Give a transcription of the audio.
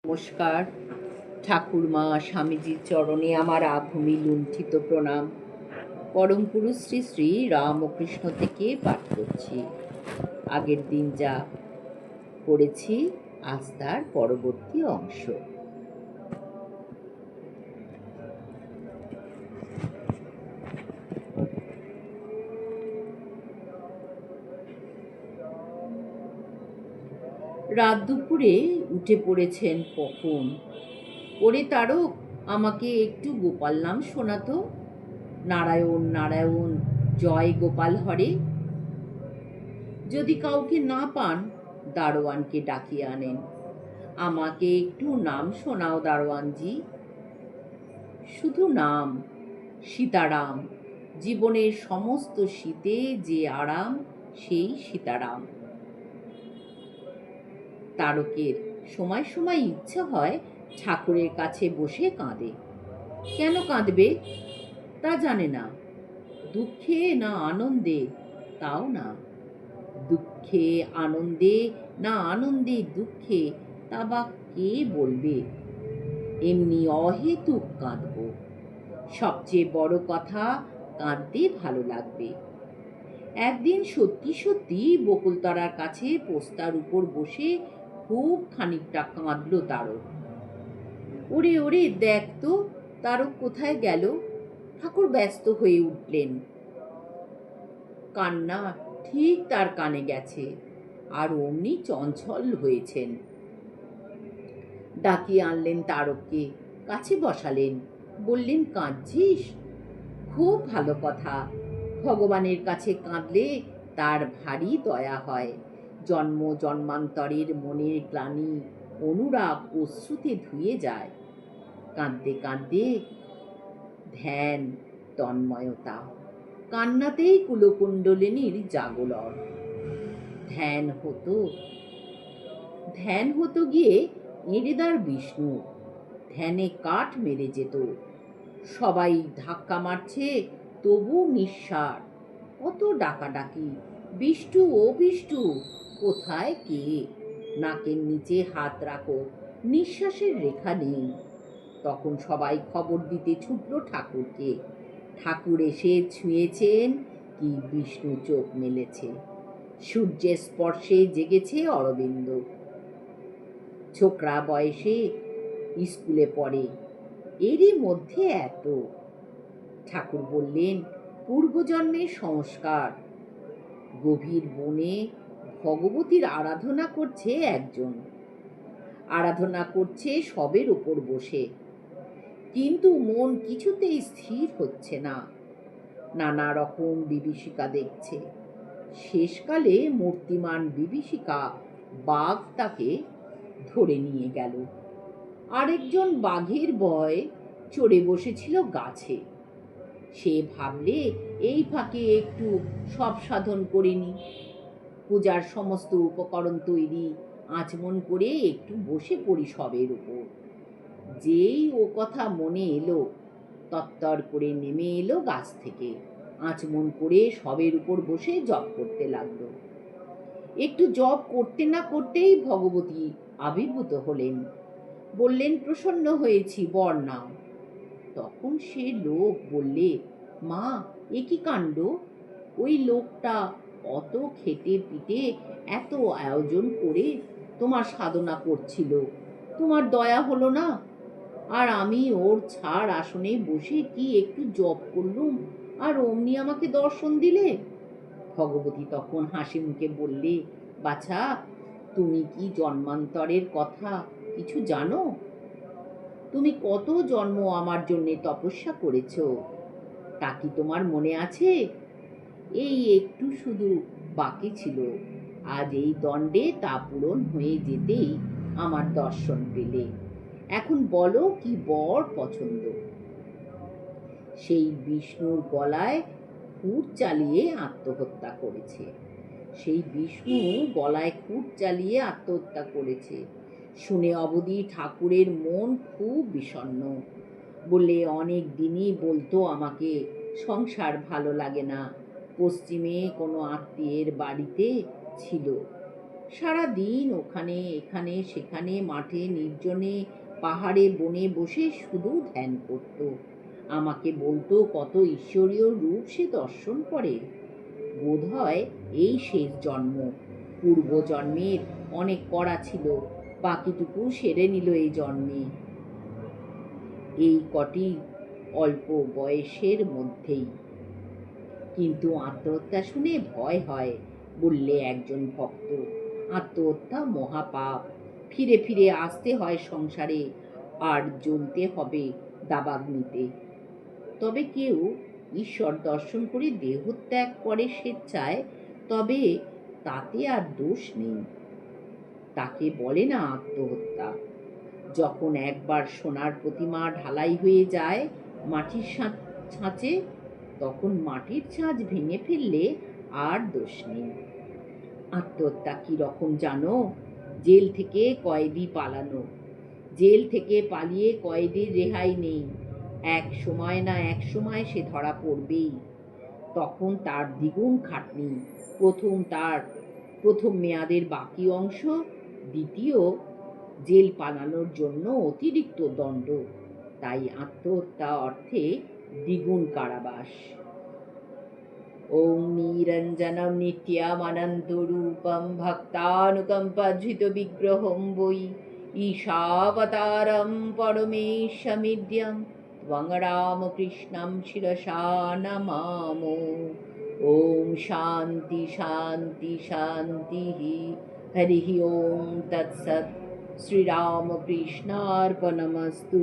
নমস্কার। ঠাকুরমা স্বামীজির চরণে আমার আভূমি লুণ্ঠিত প্রণাম। পরম পুরুষ শ্রী শ্রী রামকৃষ্ণ থেকে পাঠ করছি। আগের দিন যা পড়েছি আজ তার পরবর্তী অংশ। রাত দুপুরে উঠে পড়েছেন কখন। ওরে তারক, আমাকে একটু গোপাল নাম শোনাতো। নারায়ণ নারায়ণ, জয় গোপাল হরে। যদি কাউকে না পান, দারোয়ানকে ডাকিয়ে আনেন। আমাকে একটু নাম শোনাও দারোয়ানজি। শুধু নাম, সীতারাম। জীবনের সমস্ত শীতে যে আরাম, সেই সীতারাম। তারকের সময় সময় ইচ্ছা হয় ঠাকুরের কাছে বসে কাঁদে। কেন কাঁদবে তা জানে না। দুঃখে না আনন্দে তাও না। দুঃখে আনন্দে না আনন্দে দুঃখে তা বা কে বলবে। এমনি অহেতুক কাঁদব। সবচেয়ে বড় কথা, কাঁদতে ভালো লাগবে। একদিন সত্যি সত্যি বকুলতলার কাছে পোস্তার উপর বসে খুব খানিকটা কাঁদল তারক। ওরে ওরে, দেখ তো তারক কোথায় গেল। ঠাকুর ব্যস্ত হয়ে উঠলেন। কান্না ঠিক তার কানে গেছে, আর অমনি চঞ্চল হয়েছেন। ডাকিয়ে আনলেন তারককে, কাছে বসালেন। বললেন, কাঁদছিস? খুব ভালো কথা। ভগবানের কাছে কাঁদলে তার ভারী দয়া হয়। জন্ম জন্মান্তরের মনের গ্লানি, অনুরাগ অশ্রুতে ধুয়ে যায়। কাঁদতে কাঁদতে ধ্যান, তন্ময়তা, কান্নাতেই কুলকুণ্ডলিনীর জাগলন। ধ্যান হতো গিয়ে এঁড়েদার বিষ্ণু। ধ্যানে কাঠ মেরে যেত। সবাই ধাক্কা মারছে, তবু নিঃসাড়। কত ডাকাডাকি, বিষ্টু ও বিষ্টু, কোথায় কে? নাকের নিচে হাত রাখো, নিঃশ্বাসের রেখা নেই। তখন সবাই খবর দিতে ছুটল ঠাকুরকে। ঠাকুর এসে ছুঁয়েছেন, কি বিষ্ণু চোখ মেলেছে। সূর্যের স্পর্শে জেগেছে অরবিন্দ। ছোকরা বয়সে স্কুলে পড়ে, এরই মধ্যে এত। ঠাকুর বললেন, পূর্বজন্মের সংস্কার। গভীর বনে ভগবতীর আরাধনা করছে একজন। আরাধনা করছে সবের উপর বসে, কিন্তু মন কিছুতেই স্থির হচ্ছে না। নানা রকম বিভীষিকা দেখছে। শেষকালে মূর্তিমান বিভীষিকা বাঘ তাকে ধরে নিয়ে গেল। আরেকজন বাঘের ভয়ে চড়ে বসেছিল গাছে। সে ভাবলে এই ফাঁকে একটু সব সাধন করে নি। পূজার সমস্ত উপকরণ তৈরি, আচমন করে একটু বসে পড়ি সবের উপর। যেই ও কথা মনে এলো, তত্তর করে নেমে এলো গাছ থেকে, আচমন করে সবের উপর বসে জপ করতে লাগলো। একটু জপ করতে না করতেই ভগবতী আবির্ভূত হলেন। বললেন, প্রসন্ন হয়েছি, বর নাও। তখন সে লোক বললে, মা, এ কি কাণ্ড! ওই লোকটা অত খেটে পিটে এত আয়োজন করে তোমার সাধনা করছিল, তোমার দয়া হলো না? আর আমি ওর ছাড় আসনে বসে কি একটু জপ করলুম, আর অমনি আমাকে দর্শন দিলে। ভগবতী তখন হাসি মুখে বললে, বাছা, তুমি কি জন্মান্তরের কথা কিছু জানো? তুমি কত জন্ম আমার জন্যে তপস্যা করেছ, তা কি তোমার মনে আছে? এই একটু শুধু বাকি ছিল, আজ এই দণ্ডে তা পূরণ হয়ে যেতেই আমার দর্শন পেলে। এখন বলো, কি বর পছন্দ? সেই বিষ্ণুর গলায় খুঁট চালিয়ে আত্মহত্যা করেছে। সেই বিষ্ণু গলায় খুঁট চালিয়ে আত্মহত্যা করেছে শুনে অবধি ঠাকুরের মন খুব বিষণ্ণ। বলে, অনেক দিনই বলতো আমাকে, সংসার ভালো লাগে না। পশ্চিমে কোনো আত্মীয়ের বাড়িতে ছিল, সারা দিন ওখানে এখানে সেখানে মাঠে নির্জনে পাহাড়ে বনে বসে শুধু ধ্যান করত। আমাকে বলতো কত ঈশ্বরীয় রূপ সে দর্শন করে। বোধহয় এই শেষ জন্ম। পূর্বজন্মের অনেক করা ছিল, বাকিটুকু সেরে নিল এই জন্মে। এই কটি অল্প বয়সের মধ্যেই। কিন্তু আত্মহত্যা শুনে ভয় হয়, বললে একজন ভক্ত। আত্মহত্যা মহাপাপ। ফিরে ফিরে আসতে হয় সংসারে, আর জ্বলতে হবে দাবাগ্নিতে। তবে কেউ ঈশ্বর দর্শন করে দেহত্যাগ করে স্বেচ্ছায়, তবে তাতে আর দোষ নেই। তাকে বলে না আত্মহত্যা। যখন একবার সোনার প্রতিমা ঢালাই হয়ে যায় মাটির ছাঁচে, তখন মাটির ছাঁচ ভেঙে ফেললে আর দোষ নেই। আত্মহত্যা কি রকম জানো? জেল থেকে কয়েদি পালানো। জেল থেকে পালিয়ে কয়েদির রেহাই নেই। এক সময় না এক সময় সে ধরা পড়বেই। তখন তার দ্বিগুণ খাটনি। প্রথম মেয়াদের বাকি অংশ, দ্বিতীয় জেল পালানোর জন্য অতিরিক্ত দণ্ড। তাই আত্মহত্যা অর্থে দ্বিগুণ কারাবাস। ওম নিরঞ্জনম নিত্যমনন্তরূপম ভক্তানুকম্পাধৃত বিগ্রহম বৈ ঈশাবতারম পরমেশমিদ্যম ত্বং রামকৃষ্ণম শিরসা নমামো। ওম শান্তি শান্তি শান্তি। হরি ওম তৎসৎ। শ্রীরামকৃষ্ণার্পণমস্তু।